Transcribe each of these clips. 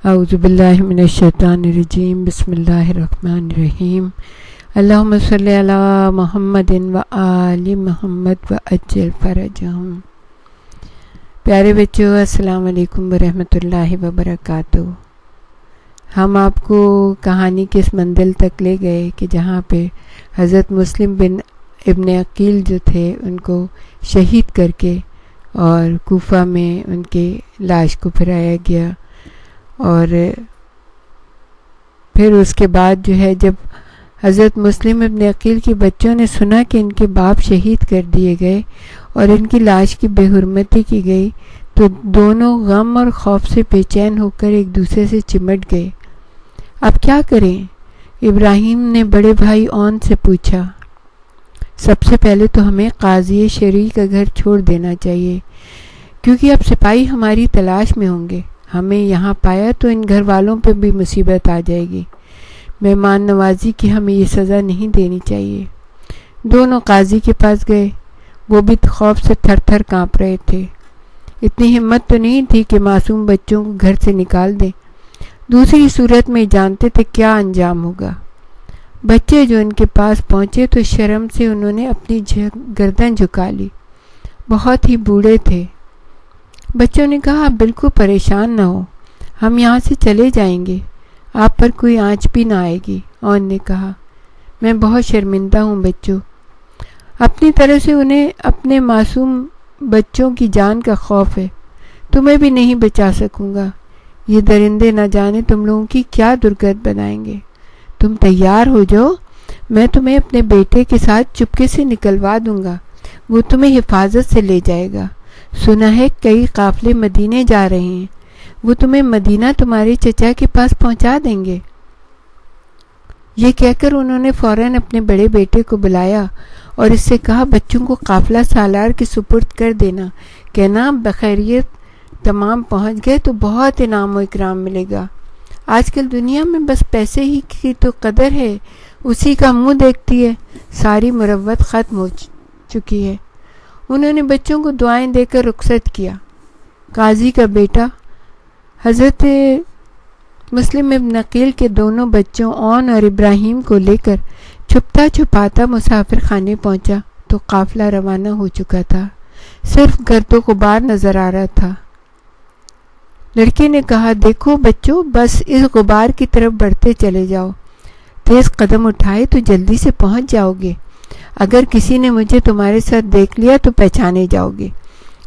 اعوذ باللہ من الشیطان الرجیم بسم اللہ الرحمن الرحیم اللہم صلی علی محمد و آل محمد و عجل فرجہم۔ پیارے بچوں، السلام علیکم ورحمۃ اللہ وبرکاتہ۔ ہم آپ کو کہانی کے اس منزل تک لے گئے کہ جہاں پہ حضرت مسلم بن ابن عقیل جو تھے ان کو شہید کر کے اور کوفہ میں ان کے لاش کو پھرایا گیا، اور پھر اس کے بعد جو ہے جب حضرت مسلم ابن عقیل کے بچوں نے سنا کہ ان کے باپ شہید کر دیے گئے اور ان کی لاش کی بے حرمتی کی گئی تو دونوں غم اور خوف سے بے چین ہو کر ایک دوسرے سے چمٹ گئے۔ اب کیا کریں؟ ابراہیم نے بڑے بھائی اون سے پوچھا، سب سے پہلے تو ہمیں قاضی شرعی کا گھر چھوڑ دینا چاہیے، کیونکہ اب سپاہی ہماری تلاش میں ہوں گے۔ ہمیں یہاں پایا تو ان گھر والوں پہ بھی مصیبت آ جائے گی۔ مہمان نوازی کی ہمیں یہ سزا نہیں دینی چاہیے۔ دونوں قاضی کے پاس گئے، وہ بھی خوف سے تھر تھر کانپ رہے تھے۔ اتنی ہمت تو نہیں تھی کہ معصوم بچوں کو گھر سے نکال دیں، دوسری صورت میں جانتے تھے کیا انجام ہوگا۔ بچے جو ان کے پاس پہنچے تو شرم سے انہوں نے اپنی گردن جھکا لی، بہت ہی بوڑھے تھے۔ بچوں نے کہا، آپ بالکل پریشان نہ ہو، ہم یہاں سے چلے جائیں گے، آپ پر کوئی آنچ بھی نہ آئے گی۔ اون نے کہا، میں بہت شرمندہ ہوں بچوں، اپنی طرف سے انہیں اپنے معصوم بچوں کی جان کا خوف ہے، تمہیں بھی نہیں بچا سکوں گا۔ یہ درندے نہ جانے تم لوگوں کی کیا درگت بنائیں گے۔ تم تیار ہو جاؤ، میں تمہیں اپنے بیٹے کے ساتھ چپکے سے نکلوا دوں گا، وہ تمہیں حفاظت سے لے جائے گا۔ سنا ہے کئی قافلے مدینے جا رہے ہیں، وہ تمہیں مدینہ تمہارے چچا کے پاس پہنچا دیں گے۔ یہ کہہ کر انہوں نے فوراً اپنے بڑے بیٹے کو بلایا اور اس سے کہا، بچوں کو قافلہ سالار کے سپرد کر دینا، کہنا بخیریت تمام پہنچ گئے تو بہت انعام و اکرام ملے گا۔ آج کل دنیا میں بس پیسے ہی کی تو قدر ہے، اسی کا منہ دیکھتی ہے، ساری مروت ختم ہو چکی ہے۔ انہوں نے بچوں کو دعائیں دے کر رخصت کیا۔ قاضی کا بیٹا حضرت مسلم ابن عقیل کے دونوں بچوں اون اور ابراہیم کو لے کر چھپتا چھپاتا مسافر خانے پہنچا تو قافلہ روانہ ہو چکا تھا، صرف گرد و غبار نظر آ رہا تھا۔ لڑکے نے کہا، دیکھو بچوں، بس اس غبار کی طرف بڑھتے چلے جاؤ، تیز قدم اٹھائے تو جلدی سے پہنچ جاؤ گے۔ اگر کسی نے مجھے تمہارے ساتھ دیکھ لیا تو پہچانے جاؤ گے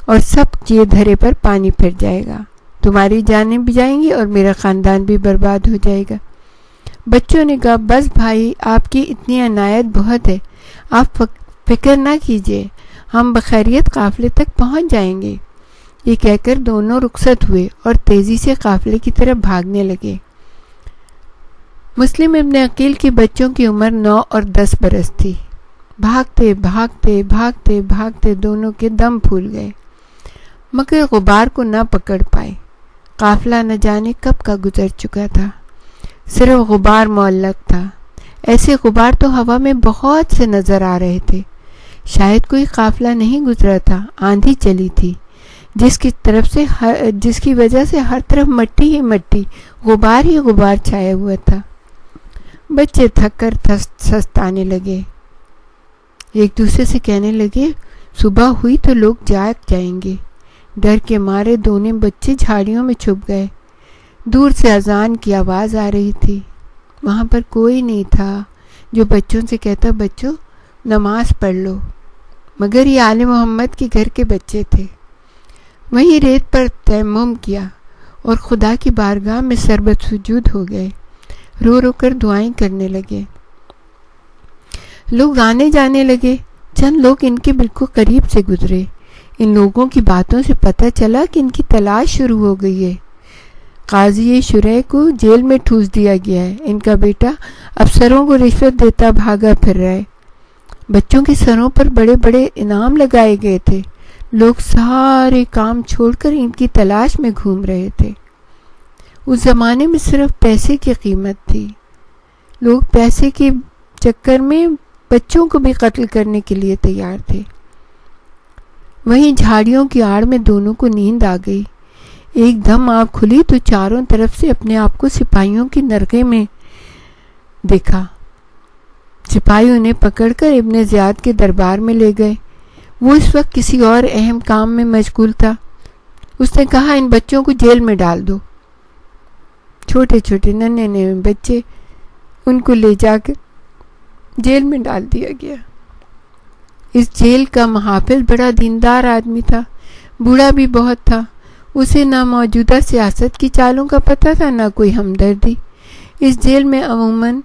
اور سب یہ دھرے پر پانی پھر جائے گا، تمہاری جانیں بھی جائیں گی اور میرا خاندان بھی برباد ہو جائے گا۔ بچوں نے کہا، بس بھائی، آپ کی اتنی عنایت بہت ہے، آپ فکر نہ کیجیے، ہم بخیریت قافلے تک پہنچ جائیں گے۔ یہ کہہ کر دونوں رخصت ہوئے اور تیزی سے قافلے کی طرف بھاگنے لگے۔ مسلم ابن عقیل کے بچوں کی عمر 9 اور 10 برس تھی۔ بھاگتے بھاگتے بھاگتے بھاگتے دونوں کے دم پھول گئے، مگر غبار کو نہ پکڑ پائے۔ قافلہ نہ جانے کب کا گزر چکا تھا، صرف غبار معلق تھا۔ ایسے غبار تو ہوا میں بہت سے نظر آ رہے تھے۔ شاید کوئی قافلہ نہیں گزرا تھا، آندھی چلی تھی جس کی وجہ سے ہر طرف مٹی ہی مٹی، غبار ہی غبار چھایا ہوا تھا۔ بچے تھک کر سستانے لگے، ایک دوسرے سے کہنے لگے، صبح ہوئی تو لوگ جاگ جائیں گے۔ ڈر کے مارے دونوں بچے جھاڑیوں میں چھپ گئے۔ دور سے اذان کی آواز آ رہی تھی، وہاں پر کوئی نہیں تھا جو بچوں سے کہتا، بچوں نماز پڑھ لو، مگر یہ آل محمد کے گھر کے بچے تھے۔ وہیں ریت پر تیمم کیا اور خدا کی بارگاہ میں سربت سجود ہو گئے، رو رو کر دعائیں کرنے لگے۔ لوگ آنے جانے لگے، چند لوگ ان کے بالکل قریب سے گزرے۔ ان لوگوں کی باتوں سے پتہ چلا کہ ان کی تلاش شروع ہو گئی ہے۔ قاضی شرعی کو جیل میں ٹھوس دیا گیا ہے، ان کا بیٹا افسروں کو رشوت دیتا بھاگا پھر رہا ہے۔ بچوں کے سروں پر بڑے بڑے انعام لگائے گئے تھے، لوگ سارے کام چھوڑ کر ان کی تلاش میں گھوم رہے تھے۔ اس زمانے میں صرف پیسے کی قیمت تھی، لوگ پیسے کے چکر میں بچوں کو بھی قتل کرنے کے لیے تیار تھے۔ وہیں جھاڑیوں کی آڑ میں دونوں کو نیند آ گئی۔ ایک دم آنکھ کھلی تو چاروں طرف سے اپنے آپ کو سپاہیوں کی نرغے میں دیکھا۔ سپاہی انہیں پکڑ کر ابن زیاد کے دربار میں لے گئے۔ وہ اس وقت کسی اور اہم کام میں مشغول تھا۔ اس نے کہا ان بچوں کو جیل میں ڈال دو۔ چھوٹے چھوٹے ننھے بچے، ان کو لے جا کر جیل میں ڈال دیا گیا۔ اس جیل کا محافظ بڑا دیندار آدمی تھا، بوڑھا بھی بہت تھا۔ اسے نہ موجودہ سیاست کی چالوں کا پتہ تھا، نہ کوئی ہمدردی۔ اس جیل میں عموماً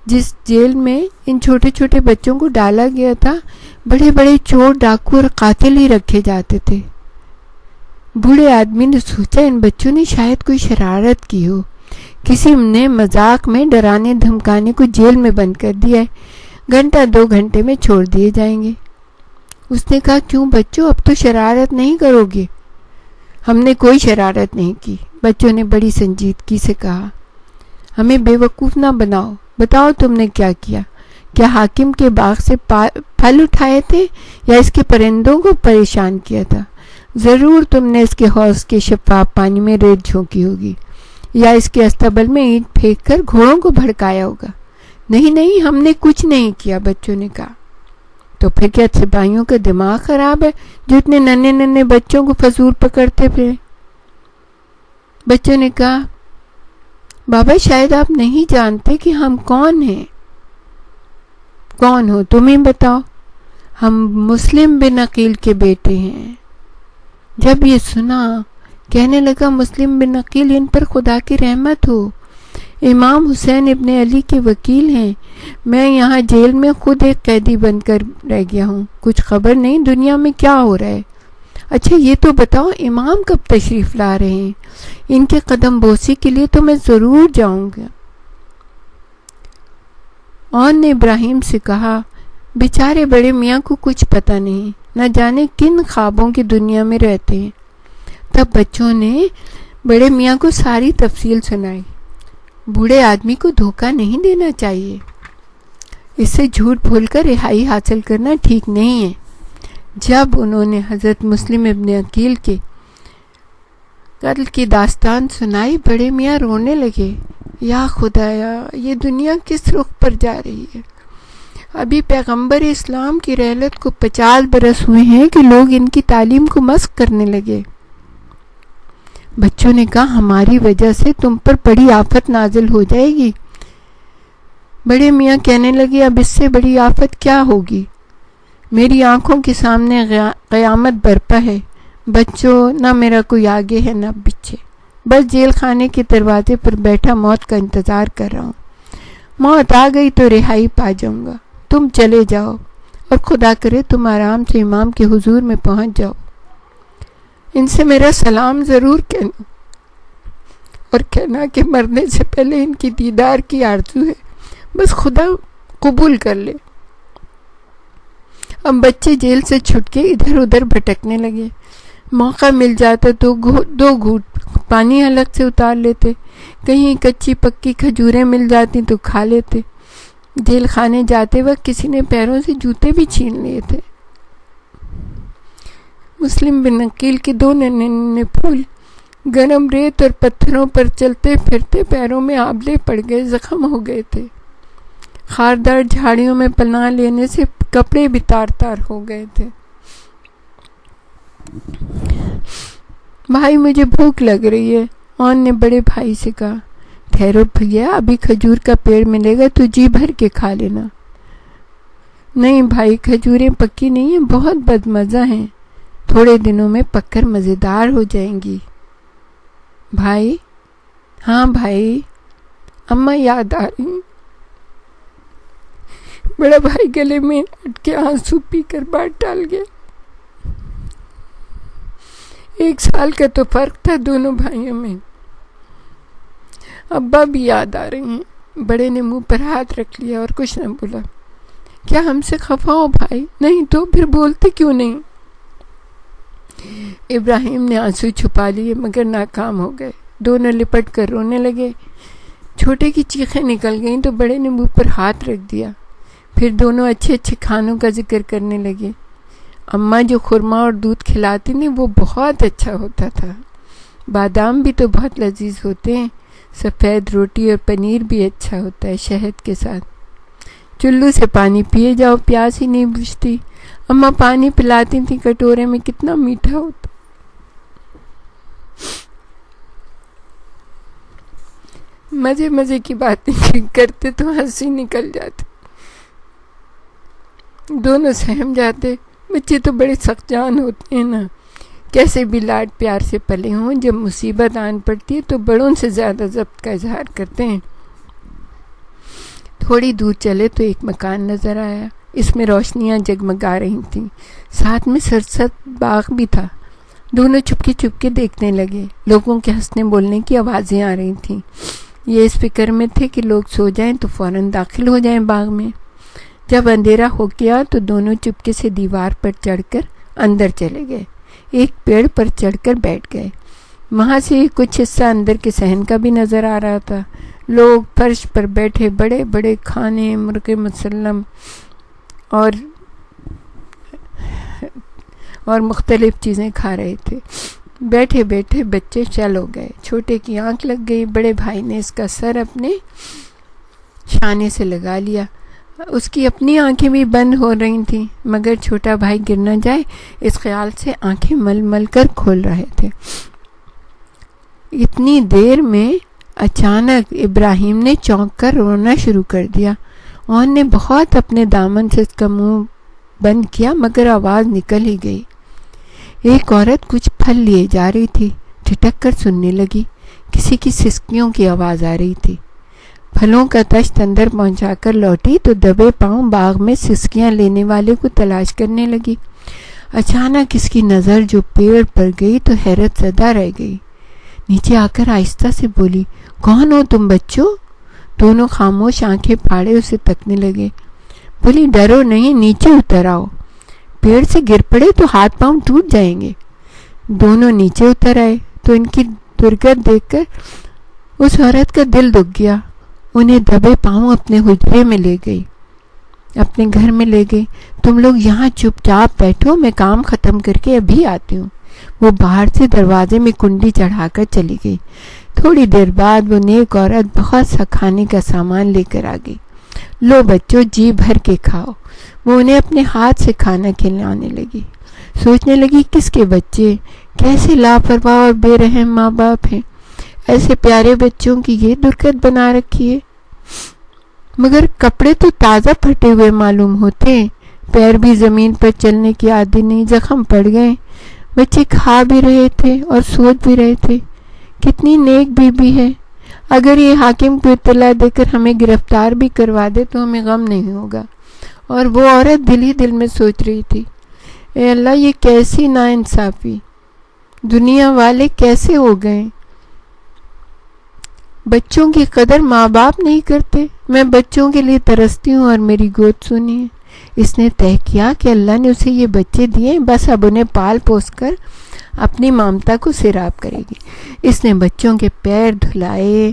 جس جیل میں ان چھوٹے چھوٹے بچوں کو ڈالا گیا تھا، بڑے بڑے چور، ڈاکو اور قاتل ہی رکھے جاتے تھے۔ بوڑھے آدمی نے سوچا ان بچوں نے شاید کوئی شرارت کی ہو، کسی نے مذاق میں ڈرانے دھمکانے کو جیل میں بند کر دیا ہے، گھنٹہ 2 گھنٹے میں چھوڑ دیے جائیں گے۔ اس نے کہا کیوں بچوں، اب تو شرارت نہیں کرو گے؟ ہم نے کوئی شرارت نہیں کی، بچوں نے بڑی سنجیدگی سے کہا۔ ہمیں بے وقوف نہ بناؤ، بتاؤ تم نے کیا کیا؟ کیا حاکم کے باغ سے پھل اٹھائے تھے یا اس کے پرندوں کو پریشان کیا تھا؟ ضرور تم نے اس کے حوض کے شفاف پانی میں ریت جھونکی ہوگی یا اس کے استبل میں اینٹ پھینک کر گھوڑوں کو بھڑکایا ہوگا۔ نہیں نہیں، ہم نے کچھ نہیں کیا، بچوں نے کہا۔ تو پھر کیا سپاہیوں کا دماغ خراب ہے جو اتنے ننھے بچوں کو فضول پکڑتے پھرے؟ بچوں نے کہا بابا شاید آپ نہیں جانتے کہ ہم کون ہیں۔ کون ہو تم ہی بتاؤ۔ ہم مسلم بن عقیل کے بیٹے ہیں۔ جب یہ سنا کہنے لگا مسلم بن عقیل، ان پر خدا کی رحمت ہو، امام حسین ابن علی کے وکیل ہیں۔ میں یہاں جیل میں خود ایک قیدی بن کر رہ گیا ہوں، کچھ خبر نہیں دنیا میں کیا ہو رہا ہے۔ اچھا یہ تو بتاؤ امام کب تشریف لا رہے ہیں؟ ان کے قدم بوسی کے لیے تو میں ضرور جاؤں گا۔ اور نے ابراہیم سے کہا بیچارے بڑے میاں کو کچھ پتہ نہیں، نہ جانے کن خوابوں کی دنیا میں رہتے ہیں۔ تب بچوں نے بڑے میاں کو ساری تفصیل سنائی۔ بوڑھے آدمی کو دھوکہ نہیں دینا چاہیے، اس سے جھوٹ بول کر رہائی حاصل کرنا ٹھیک نہیں ہے۔ جب انہوں نے حضرت مسلم ابن عقیل کے قتل کی داستان سنائی، بڑے میاں رونے لگے۔ یا خدایا، یہ دنیا کس رخ پر جا رہی ہے؟ ابھی پیغمبر اسلام کی رحلت کو 50 برس ہوئے ہیں کہ لوگ ان کی تعلیم کو مسخ کرنے لگے۔ بچوں نے کہا ہماری وجہ سے تم پر بڑی آفت نازل ہو جائے گی۔ بڑے میاں کہنے لگے اب اس سے بڑی آفت کیا ہوگی؟ میری آنکھوں کے سامنے قیامت برپا ہے۔ بچوں، نہ میرا کوئی آگے ہے نہ پیچھے، بس جیل خانے کے دروازے پر بیٹھا موت کا انتظار کر رہا ہوں۔ موت آ گئی تو رہائی پا جاؤں گا۔ تم چلے جاؤ اور خدا کرے تم آرام سے امام کے حضور میں پہنچ جاؤ۔ ان سے میرا سلام ضرور کہنا اور کہنا کہ مرنے سے پہلے ان کی دیدار کی آرزو ہے، بس خدا قبول کر لے۔ اب بچے جیل سے چھٹ کے ادھر ادھر بھٹکنے لگے۔ موقع مل جاتا تو 2 گھونٹ پانی حلق سے اتار لیتے، کہیں کچی پکی کھجوریں مل جاتی تو کھا لیتے۔ جیل خانے جاتے وقت کسی نے پیروں سے جوتے بھی چھین لیے تھے۔ مسلم بن عقیل کے 2 ننھے پھول گرم ریت اور پتھروں پر چلتے پھرتے پیروں میں آبلے پڑ گئے، زخم ہو گئے تھے۔ خاردار جھاڑیوں میں پناہ لینے سے کپڑے بھی تار تار ہو گئے تھے۔ بھائی مجھے بھوک لگ رہی ہے، اون نے بڑے بھائی سے کہا۔ ٹھہرو بھیا، ابھی کھجور کا پیڑ ملے گا تو جی بھر کے کھا لینا۔ نہیں بھائی، کھجوریں پکی نہیں ہیں، بہت بدمزہ ہیں، تھوڑے دنوں میں پک کر مزیدار ہو جائیں گی۔ بھائی، ہاں بھائی، اماں یاد آ رہی۔ بڑا بھائی گلے میں اٹ کے آنسو پی کر بات ڈال گیا۔ 1 سال کا تو فرق تھا دونوں بھائیوں میں۔ ابا بھی یاد آ رہی ہیں۔ بڑے نے منہ پر ہاتھ رکھ لیا اور کچھ نہ بولا۔ کیا ہم سے خفا ہو بھائی؟ نہیں تو پھر بولتے کیوں نہیں؟ ابراہیم نے آنسو چھپا لیے مگر ناکام ہو گئے۔ دونوں لپٹ کر رونے لگے۔ چھوٹے کی چیخیں نکل گئیں تو بڑے نے منہ پر ہاتھ رکھ دیا۔ پھر دونوں اچھے اچھے کھانوں کا ذکر کرنے لگے۔ اماں جو خورما اور دودھ کھلاتی تھی وہ بہت اچھا ہوتا تھا۔ بادام بھی تو بہت لذیذ ہوتے ہیں، سفید روٹی اور پنیر بھی اچھا ہوتا ہے شہد کے ساتھ۔ چلو سے پانی پیے جاؤ، پیاس ہی نہیں بجھتی۔ اماں پانی پلاتی تھی کٹورے میں، کتنا میٹھا ہوتا۔ مزے مزے کی باتیں کرتے تو ہنسی نکل جاتی، دونوں سہم جاتے۔ بچے تو بڑے سخت جان ہوتے ہیں نا، کیسے بھی لاڈ پیار سے پلے ہوں، جب مصیبت آن پڑتی ہے تو بڑوں سے زیادہ ضبط کا اظہار کرتے ہیں۔ تھوڑی دور چلے تو ایک مکان نظر آیا، اس میں روشنیاں جگمگا رہی تھیں، ساتھ میں سرسبز باغ بھی تھا۔ دونوں چپکے دیکھنے لگے، لوگوں کے ہنسنے بولنے کی آوازیں آ رہی تھیں۔ یہ اس فکر میں تھے کہ لوگ سو جائیں تو فوراً داخل ہو جائیں باغ میں۔ جب اندھیرا ہو گیا تو دونوں چپکے سے دیوار پر چڑھ کر اندر چلے گئے، ایک پیڑ پر چڑھ کر بیٹھ گئے۔ وہاں سے کچھ حصہ اندر کے صحن کا بھی نظر آ رہا تھا۔ لوگ فرش پر بیٹھے بڑے بڑے کھانے، مرغ مسلم اور مختلف چیزیں کھا رہے تھے۔ بیٹھے بیٹھے بچے چل ہو گئے، چھوٹے کی آنکھ لگ گئی، بڑے بھائی نے اس کا سر اپنے شانے سے لگا لیا۔ اس کی اپنی آنکھیں بھی بند ہو رہی تھیں، مگر چھوٹا بھائی گر نہ جائے اس خیال سے آنکھیں مل مل کر کھول رہے تھے۔ اتنی دیر میں اچانک ابراہیم نے چونک کر رونا شروع کر دیا۔ اون نے بہت اپنے دامن سے اس کا منہ بند کیا، مگر آواز نکل ہی گئی۔ ایک عورت کچھ پھل لیے جا رہی تھی، ٹھٹک کر سننے لگی، کسی کی سسکیوں کی آواز آ رہی تھی۔ پھلوں کا تشت اندر پہنچا کر لوٹی تو دبے پاؤں باغ میں سسکیاں لینے والے کو تلاش کرنے لگی۔ اچانک اس کی نظر جو پیڑ پر گئی تو حیرت زدہ رہ گئی۔ نیچے آ کر آہستہ سے بولی، کون ہو تم بچوں؟ دونوں خاموش آنکھیں پھاڑے اسے تکنے لگے۔ بولی، ڈرو نہیں، نیچے اتر آؤ، پیڑ سے گر پڑے تو ہاتھ پاؤں ٹوٹ جائیں گے۔ دونوں نیچے اتر آئے تو ان کی درگت دیکھ کر اس عورت کا دل دکھ گیا۔ انہیں دبے پاؤں اپنے حجرے میں لے گئی، اپنے گھر میں لے گئی۔ تم لوگ یہاں چپ چاپ بیٹھو، میں کام ختم کر کے ابھی آتی ہوں۔ وہ باہر سے دروازے میں کنڈی چڑھا کر چلی گئی۔ تھوڑی دیر بعد وہ نیک عورت بہت سا کھانے کا سامان لے کر آ گئی۔ لو بچوں، جی بھر کے کھاؤ۔ وہ انہیں اپنے ہاتھ سے کھانا کھلانے لگی۔ سوچنے لگی، کس کے بچے، کیسے لاپرواہ اور بے رحم ماں باپ ہیں، ایسے پیارے بچوں کی یہ درگت بنا رکھی ہے۔ مگر کپڑے تو تازہ پھٹے ہوئے معلوم ہوتے ہیں، پیر بھی زمین پر چلنے کی عادت نہیں، زخم پڑ گئے۔ بچے کھا بھی رہے تھے اور سوچ بھی رہے تھے، کتنی نیک بیوی ہے، اگر یہ حاکم کو اطلاع دے کر ہمیں گرفتار بھی کروا دے تو ہمیں غم نہیں ہوگا۔ اور وہ عورت دل ہی دل میں سوچ رہی تھی، اے اللہ، یہ کیسی ناانصافی، دنیا والے کیسے ہو گئے، بچوں کی قدر ماں باپ نہیں کرتے۔ میں بچوں کے لیے ترستی ہوں اور میری گود سونی ہے۔ اس نے طے کیا کہ اللہ نے اسے یہ بچے دیے، بس اب انہیں پال پوس کر اپنی ممتا کو سیراب کرے گی۔ اس نے بچوں کے پیر دھلائے،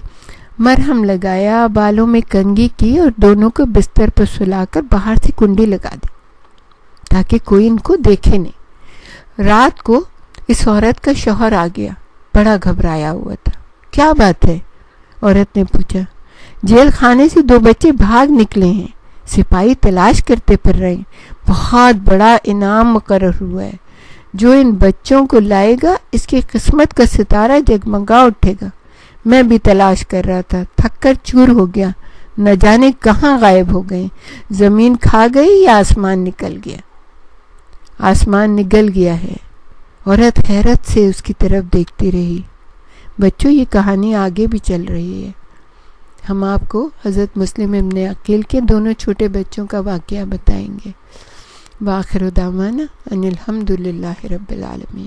مرہم لگایا، بالوں میں کنگھی کی اور دونوں کو بستر پر سلا کر باہر سے کنڈی لگا دی تاکہ کوئی ان کو دیکھے نہیں۔ رات کو اس عورت کا شوہر آ گیا، بڑا گھبرایا ہوا تھا۔ کیا بات ہے؟ عورت نے پوچھا۔ جیل خانے سے 2 بچے بھاگ نکلے ہیں، سپاہی تلاش کرتے پھر رہے ہیں، بہت بڑا انعام مقرر ہوا ہے، جو ان بچوں کو لائے گا اس کی قسمت کا ستارہ جگمگا اٹھے گا۔ میں بھی تلاش کر رہا تھا، تھک کر چور ہو گیا، نہ جانے کہاں غائب ہو گئے، زمین کھا گئی یا آسمان نکل گیا۔ آسمان نگل گیا ہے۔ عورت حیرت سے اس کی طرف دیکھتی رہی۔ بچوں، یہ کہانی آگے بھی چل رہی ہے، ہم آپ کو حضرت مسلم ابن عقیل کے دونوں چھوٹے بچوں کا واقعہ بتائیں گے۔ وآخر دعوانا ان الحمد للہ رب العالمین۔